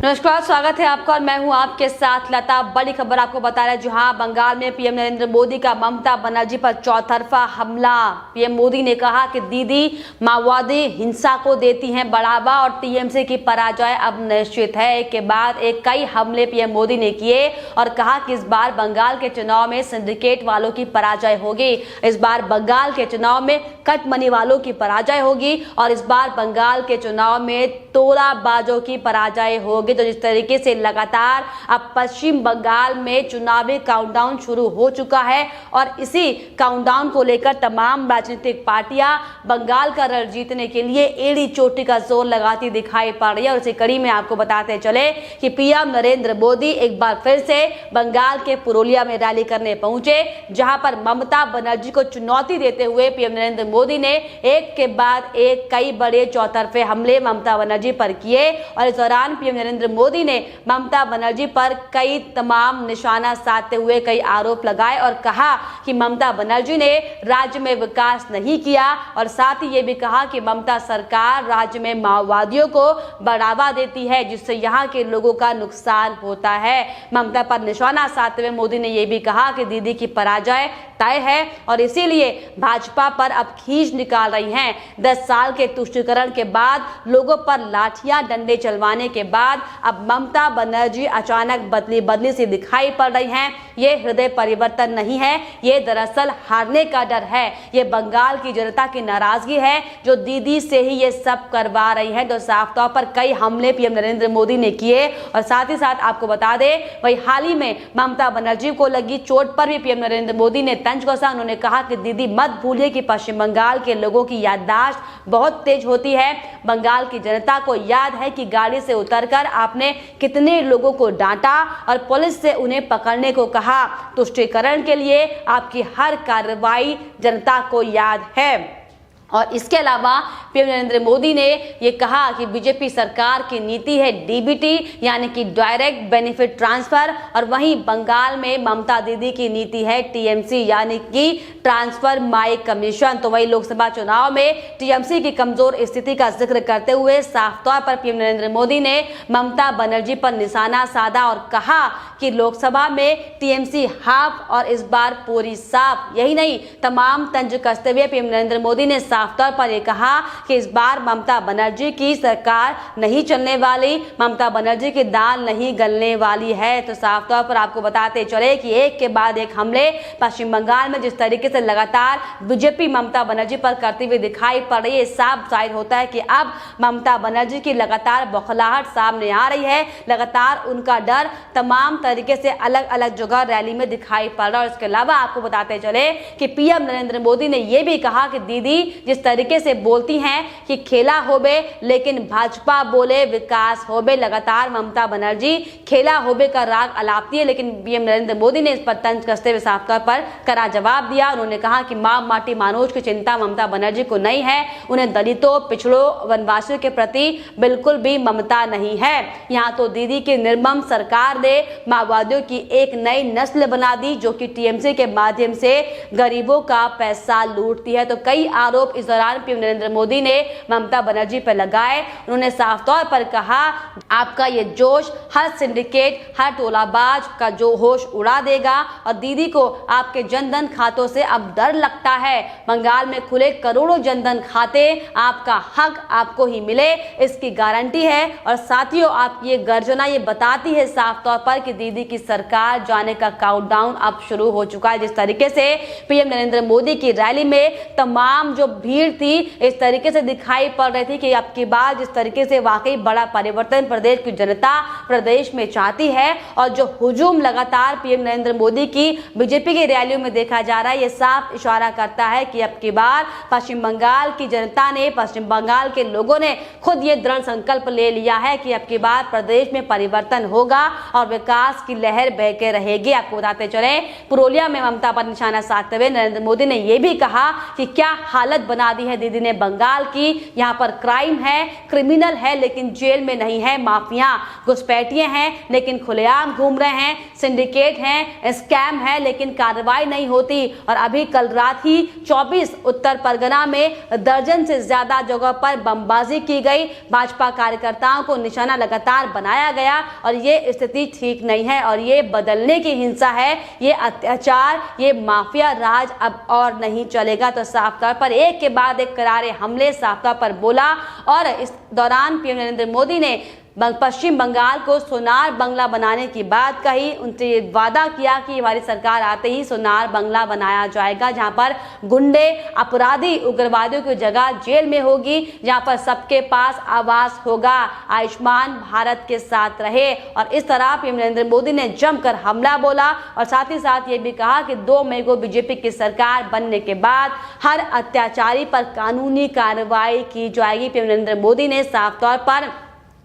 नमस्कार, स्वागत है आपका और मैं हूं आपके साथ लता। बड़ी खबर आपको बता रहे हैं, जहां बंगाल में पीएम नरेंद्र मोदी का ममता बनर्जी पर चौतरफा हमला। पीएम मोदी ने कहा कि दीदी माओवादी हिंसा को देती हैं बढ़ावा और टीएमसी की पराजय अब निश्चित है। एक के बाद एक कई हमले पीएम मोदी ने किए और कहा कि इस बार बंगाल के चुनाव में सिंडिकेट वालों की पराजय होगी। इस बार बंगाल के चुनाव में कट मनी वालों की पराजय होगी और इस बार बंगाल के चुनाव में तोलाबाजों की पराजय होगी। तो जिस तरीके से लगातार अब पश्चिम बंगाल में चुनावी काउंटडाउन शुरू हो चुका है और इसी काउंटडाउन को लेकर तमाम राजनीतिक पार्टियां बंगाल का रण जीतने के लिए एड़ी चोटी का जोर लगाती दिखाई पड़ रही है। और इसी कड़ी में आपको बताते चले कि पीएम नरेंद्र मोदी एक बार फिर से बंगाल के पुरुलिया में रैली करने पहुंचे, जहां पर ममता बनर्जी को चुनौती देते हुए पीएम नरेंद्र मोदी ने एक के बाद एक कई बड़े चौतरफे हमले ममता बनर्जी पर किए। और इस दौरान पीएम नरेंद्र मोदी ने ममता बनर्जी पर कई तमाम निशाना साधते हुए कई आरोप लगाए और कहा कि ममता बनर्जी ने राज्य में विकास नहीं किया और साथ ही ये भी कहा कि ममता सरकार राज्य में माओवादियों को बढ़ावा देती है, जिससे यहाँ के लोगों का नुकसान होता है। ममता पर निशाना साधते हुए मोदी ने यह भी कहा कि दीदी की पराजय तय है और इसीलिए भाजपा पर अब खींच निकाल रही हैं। 10 साल के तुष्टीकरण के बाद लोगों पर लाठियां डंडे चलवाने के बाद अब ममता बनर्जी अचानक बदली सी दिखाई पड़ रही हैं। ये हृदय परिवर्तन नहीं है, ये दरअसल हारने का डर है। ये बंगाल की जनता की नाराजगी है जो दीदी से ही ये सब करवा रही है। तो साफ तौर पर कई हमले पीएम नरेंद्र मोदी ने किए और साथ ही साथ आपको बता दें, वही हाल ही में ममता बनर्जी को लगी चोट पर भी पीएम नरेंद्र मोदी ने तंज कसा। उन्होंने कहा कि दीदी मत भूलिए कि पश्चिम बंगाल के लोगों की याददाश्त बहुत तेज होती है। बंगाल की जनता को याद है कि गाड़ी से उतरकर आपने कितने लोगों को डांटा और पुलिस से उन्हें पकड़ने को कहा। तुष्टीकरण के लिए आपकी हर कार्रवाई जनता को याद है। और इसके अलावा पीएम नरेंद्र मोदी ने ये कहा कि बीजेपी सरकार की नीति है डीबीटी यानी कि डायरेक्ट बेनिफिट ट्रांसफर और वहीं बंगाल में ममता दीदी की नीति है टीएमसी यानी कि ट्रांसफर माई कमीशन। तो वही लोकसभा चुनाव में टीएमसी की कमजोर स्थिति का जिक्र करते हुए साफ तौर पर पीएम नरेंद्र मोदी ने ममता बनर्जी पर निशाना साधा और कहा कि लोकसभा में टीएमसी हाफ और इस बार पूरी साफ। यही नहीं, तमाम तंज कसते हुए पीएम नरेंद्र मोदी ने साफ तौर पर यह कहा कि इस बार ममता बनर्जी की सरकार नहीं चलने वाली, ममता बनर्जी की दाल नहीं गलने वाली है। तो साफ तौर पर आपको बताते चले कि एक के बाद एक हमले पश्चिम बंगाल में जिस तरीके से लगातार बीजेपी ममता बनर्जी पर करती हुई दिखाई पड़ रही है, साफ जाहिर होता है कि अब ममता बनर्जी की लगातार बौखलाहट सामने आ रही है। लगातार उनका डर तमाम तरीके से अलग अलग जगह रैली में दिखाई पड़ रहा है। और इसके अलावा आपको बताते चले कि पीएम नरेंद्र मोदी ने यह भी कहा कि दीदी जिस तरीके से बोलती हैं कि खेला होबे लेकिन भाजपा बोले विकास होबे, लगातार ममता बनर्जी खेला होबे का राग अलापती है। लेकिन पीएम नरेंद्र मोदी ने इस पर तंज कसते हुए साफ तौर पर कड़ा जवाब दिया। उन्होंने कहा कि मां माटी मानोज की चिंता ममता बनर्जी को नहीं है, उन्हें दलितों, पिछड़ों, वनवासियों के प्रति बिल्कुल भी ममता नहीं है। यहाँ तो दीदी की निर्मम सरकार ने माओवादियों की एक नई नस्ल बना दी जो कि टीएमसी के माध्यम से गरीबों का पैसा लूटती है। तो कई आरोप इस दौरान पीएम नरेंद्र मोदी ने ममता बनर्जी पर लगाए। उन्होंने साफ तौर पर कहा आपका ये जोश हर सिंडिकेट, हर टोलाबाज का जो होश उड़ा देगा और दीदी को आपके जनधन खातों से अब डर लगता है। बंगाल में खुले करोड़ों जनधन खाते, आपका हक आपको ही मिले इसकी गारंटी है। और साथियों, आपकी ये गर्जना ये बताती है साफ तौर पर कि दीदी की सरकार जाने का काउंटडाउन अब शुरू हो चुका है। जिस तरीके से पीएम नरेंद्र मोदी की रैली में तमाम जो भीड़ थी इस तरीके से दिखाई पड़ रही थी कि अब की बार जिस तरीके से वाकई बड़ा परिवर्तन प्रदेश की जनता प्रदेश में चाहती है और जो हुजूम लगातार पीएम नरेंद्र मोदी की बीजेपी की रैलियों में देखा जा रहा है, ये साफ इशारा करता है कि अब की बार पश्चिम बंगाल की जनता ने, पश्चिम बंगाल के लोगों ने खुद ये दृढ़ संकल्प ले लिया है कि अब की बार प्रदेश में परिवर्तन होगा और विकास की लहर बहके रहेगी। आपको बताते चले पुरुलिया में ममता पर निशाना साधते हुए नरेंद्र मोदी ने यह भी कहा कि क्या हालत बना दी है दीदी ने बंगाल की। यहाँ पर क्राइम है, क्रिमिनल है लेकिन जेल में नहीं है, माफिया घुसपैठिए हैं लेकिन खुलेआम घूम रहे हैं, सिंडिकेट हैं, स्कैम है लेकिन कार्रवाई नहीं होती। और अभी कल रात ही 24 उत्तर परगना में दर्जन से ज्यादा जगह पर बमबाजी की गई, भाजपा कार्यकर्ताओं को निशाना लगातार बनाया गया और ये स्थिति ठीक नहीं है और ये बदलने की हिंसा है, ये अत्याचार, ये माफिया राज अब और नहीं चलेगा। तो साफ तौर पर एक के बाद एक करारे हमले साफ तौर पर बोला और इस दौरान पीएम नरेंद्र मोदी ने पश्चिम बंगाल को सोनार बंगला बनाने की बात कही। उनसे वादा किया कि हमारी सरकार आते ही सोनार बंगला बनाया जाएगा, जहां पर गुंडे, अपराधी, उग्रवादियों की जगह जेल में होगी, जहां पर सबके पास आवास होगा, आयुष्मान भारत के साथ रहे। और इस तरह पीएम नरेंद्र मोदी ने जमकर हमला बोला और साथ ही साथ ये भी कहा कि 2 मई को बीजेपी की सरकार बनने के बाद हर अत्याचारी पर कानूनी कार्रवाई की जाएगी। पीएम नरेंद्र मोदी ने साफ तौर पर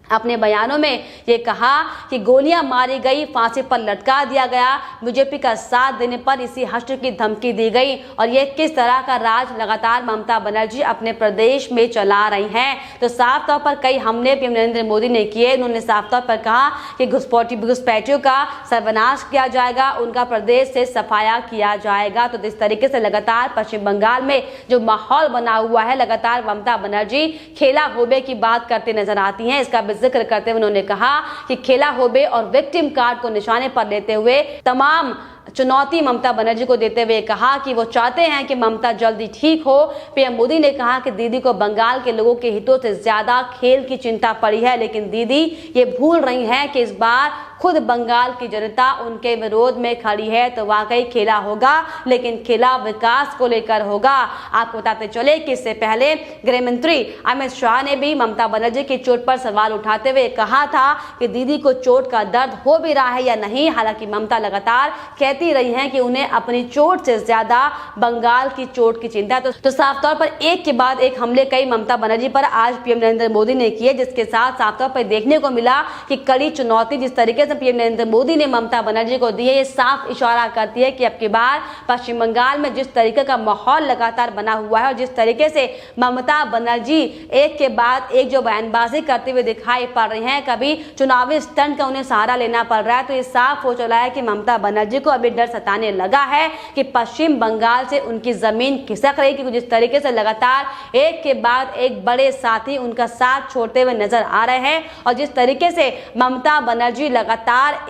अपने बयानों में ये कहा कि गोलियां मारी गई, फांसी पर लटका दिया गया, बीजेपी का साथ देने पर इसी हश्र की धमकी दी गई। और ये किस तरह का राज लगातार ममता बनर्जी अपने प्रदेश में चला रही हैं। तो साफ तौर पर कई हमले पीएम नरेंद्र मोदी ने किए। उन्होंने साफ तौर पर कहा कि घुसपैठियों का सर्वनाश किया जाएगा, उनका प्रदेश से सफाया किया जाएगा। तो इस तरीके से लगातार पश्चिम बंगाल में जो माहौल बना हुआ है, लगातार ममता बनर्जी खेला होबे की बात करते नजर आती हैं। इसका जिक्र करते हुए उन्होंने कहा कि खेला होबे और विक्टिम कार्ड को निशाने पर लेते हुए तमाम चुनौती ममता बनर्जी को देते हुए कहा कि वो चाहते हैं कि ममता जल्दी ठीक हो। पीएम मोदी ने कहा कि दीदी को बंगाल के लोगों के हितों से ज्यादा खेल की चिंता पड़ी है, लेकिन दीदी ये भूल रही हैं कि इस बार खुद बंगाल की जनता उनके विरोध में खड़ी है। तो वाकई खेला होगा, लेकिन खेला विकास को लेकर होगा। आपको बताते चले कि इससे पहले गृह मंत्री अमित शाह ने भी ममता बनर्जी की चोट पर सवाल उठाते हुए कहा था कि दीदी को चोट का दर्द हो भी रहा है या नहीं। हालांकि ममता लगातार कहती रही हैं कि उन्हें अपनी चोट से ज्यादा बंगाल की चोट की चिंता है। तो साफ तौर पर एक के बाद एक हमले कई ममता बनर्जी पर आज पीएम नरेंद्र मोदी ने किए, जिसके साथ साफ तौर पर देखने को मिला कि कड़ी चुनौती जिस तरीके से पीएम नरेंद्र मोदी ने ममता बनर्जी को दी है, ये साफ इशारा करती है कि अब की बार पश्चिम बंगाल में जिस तरीके का माहौल लगातार बना हुआ है और जिस तरीके से ममता बनर्जी एक के बाद एक जो बयानबाजी करते हुए दिखाई पड़ रही हैं, कभी चुनावी स्टंट का उन्हें सहारा लेना पड़ रहा है। तो ये साफ हो चला है कि ममता बनर्जी को अभी डर सताने लगा है कि पश्चिम बंगाल से उनकी जमीन खिसक रही, क्योंकि जिस तरीके से लगातार एक के बाद एक बड़े साथी उनका साथ छोड़ते हुए नजर आ रहे हैं और जिस तरीके से ममता बनर्जी लगातार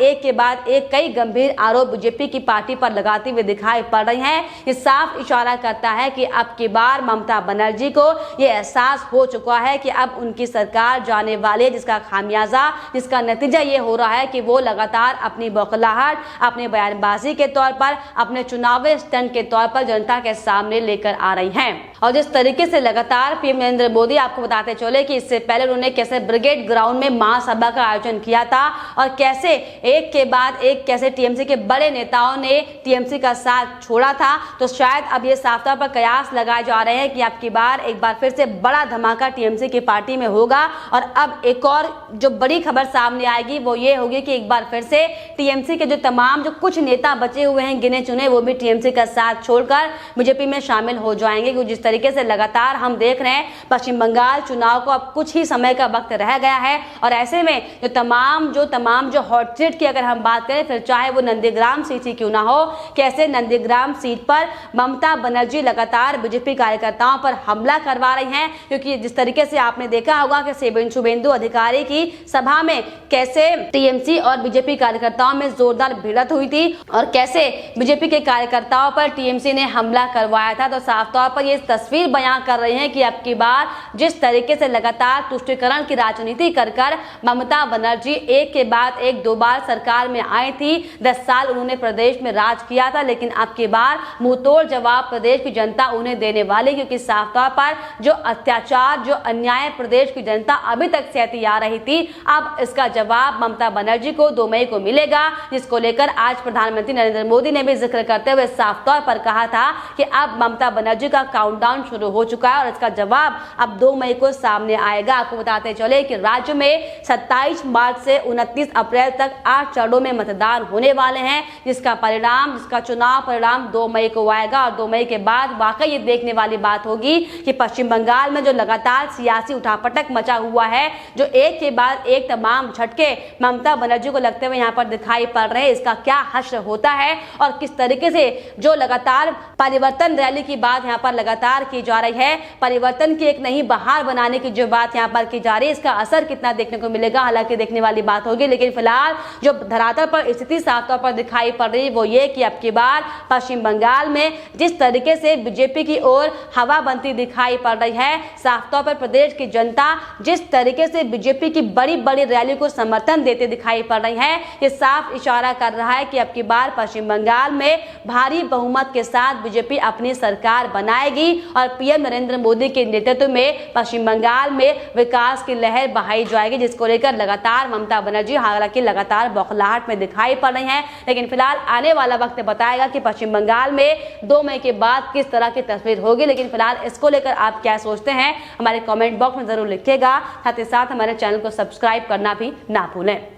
एक के बाद एक कई गंभीर आरोप बीजेपी की पार्टी पर लगाती हुए दिखाई पड़ रही हैं, ये साफ इशारा करता है कि अब की बार ममता बनर्जी को ये एहसास हो चुका है कि अब उनकी सरकार जाने वाली है, जिसका खामियाजा, जिसका नतीजा ये हो रहा है कि वो लगातार अपनी बौखलाहट, अपने बयानबाजी के तौर पर, अपने चुनावी स्टंट के तौर पर जनता के सामने लेकर आ रही हैं। और जिस तरीके से लगातार पीएम नरेंद्र मोदी आपको बताते चले कि इससे पहले उन्होंने कैसे ब्रिगेड ग्राउंड में महासभा का आयोजन किया था और कैसे एक के बाद एक कैसे टीएमसी के बड़े नेताओं ने टीएमसी का साथ छोड़ा था। तो शायद अब ये साफ तौर पर कयास लगाए जा रहे हैं कि अब की बार एक बार फिर से बड़ा धमाका टीएमसी की पार्टी में होगा। और अब एक और जो बड़ी खबर सामने आएगी वो ये होगी कि एक बार फिर से टीएमसी के जो तमाम जो कुछ नेता बचे हुए हैं गिने चुने, वो भी टीएमसी का साथ छोड़कर बीजेपी में शामिल हो जाएंगे। क्योंकि जिस तरीके से लगातार हम देख रहे हैं पश्चिम बंगाल चुनाव को अब कुछ ही समय का वक्त रह गया है और ऐसे में जो तमाम जो हॉट सीट की अगर हम बात करें, फिर चाहे वो नंदीग्राम सीट ही क्यों ना हो, कैसे नंदीग्राम सीट पर ममता बनर्जी लगातार बीजेपी कार्यकर्ताओं पर हमला करवा रही हैं। क्योंकि जिस तरीके से आपने देखा होगा कि शुभेंदु अधिकारी की सभा में कैसे टीएमसी और बीजेपी कार्यकर्ताओं में जोरदार भिड़ंत हुई थी और कैसे बीजेपी के कार्यकर्ताओं पर टीएमसी ने हमला करवाया था। तो साफ तौर पर ये तस्वीर बयां कर रहे हैं कि अब की बार जिस तरीके से लगातार तुष्टीकरण की राजनीति कर ममता बनर्जी एक के बाद एक 2 बार सरकार में आई थी, 10 साल उन्होंने प्रदेश में राज किया था, लेकिन अब की बार मुंहतोड़ जवाब प्रदेश की जनता उन्हें देने वाली। क्योंकि साफ तौर पर जो अत्याचार, जो अन्याय प्रदेश की जनता अभी तक सहती आ रही थी, अब इसका जवाब ममता बनर्जी को 2 मई को मिलेगा, जिसको लेकर आज प्रधानमंत्री नरेंद्र मोदी ने भी जिक्र करते हुए साफ तौर पर कहा था कि अब ममता बनर्जी का काउंटडाउन शुरू हो चुका है और इसका जवाब अब 2 मई को सामने आएगा। आपको बताते चले कि राज्य में 27 मार्च से 29 अप्रैल अप्रैल तक 8 चरणों में मतदान होने वाले हैं, जिसका चुनाव परिणाम 2 मई को आएगा। और 2 मई के बाद वाकई ये देखने वाली बात होगी कि पश्चिम बंगाल में जो लगातार सियासी उठापटक मचा हुआ है, जो एक के बाद एक तमाम झटके ममता बनर्जी को लगते हुए यहाँ पर दिखाई पड़ रहे हैं, इसका क्या हश्र होता है और किस तरीके से जो लगातार परिवर्तन रैली की बात यहाँ पर लगातार की जा रही है, परिवर्तन की एक नई बहार बनाने की जो बात यहाँ पर की जा रही है, इसका असर कितना देखने को मिलेगा, हालांकि देखने वाली बात होगी। लेकिन फिलहाल जो धरातल पर स्थिति साफ तौर पर दिखाई पड़ रही है वो ये कि अब की बार पश्चिम बंगाल में जिस तरीके से बीजेपी की ओर हवा बनती दिखाई पड़ रही है, साफ तौर पर प्रदेश की जनता जिस तरीके से बीजेपी की बड़ी बड़ी रैली को समर्थन देते दिखाई पड़ रही है, ये साफ इशारा कर रहा है कि अब की बार पश्चिम बंगाल में भारी बहुमत के साथ बीजेपी अपनी सरकार बनाएगी और पीएम नरेंद्र मोदी के नेतृत्व में पश्चिम बंगाल में विकास की लहर बहाई जाएगी, जिसको लेकर लगातार ममता बनर्जी हालांकि लगातार बौखलाहट में दिखाई पड़ रही हैं। लेकिन फिलहाल आने वाला वक्त बताएगा कि पश्चिम बंगाल में 2 मई के बाद किस तरह की तस्वीर होगी। लेकिन फिलहाल इसको लेकर आप क्या सोचते हैं हमारे कमेंट बॉक्स में जरूर लिखिएगा। साथ ही साथ हमारे चैनल को सब्सक्राइब करना भी ना भूलें।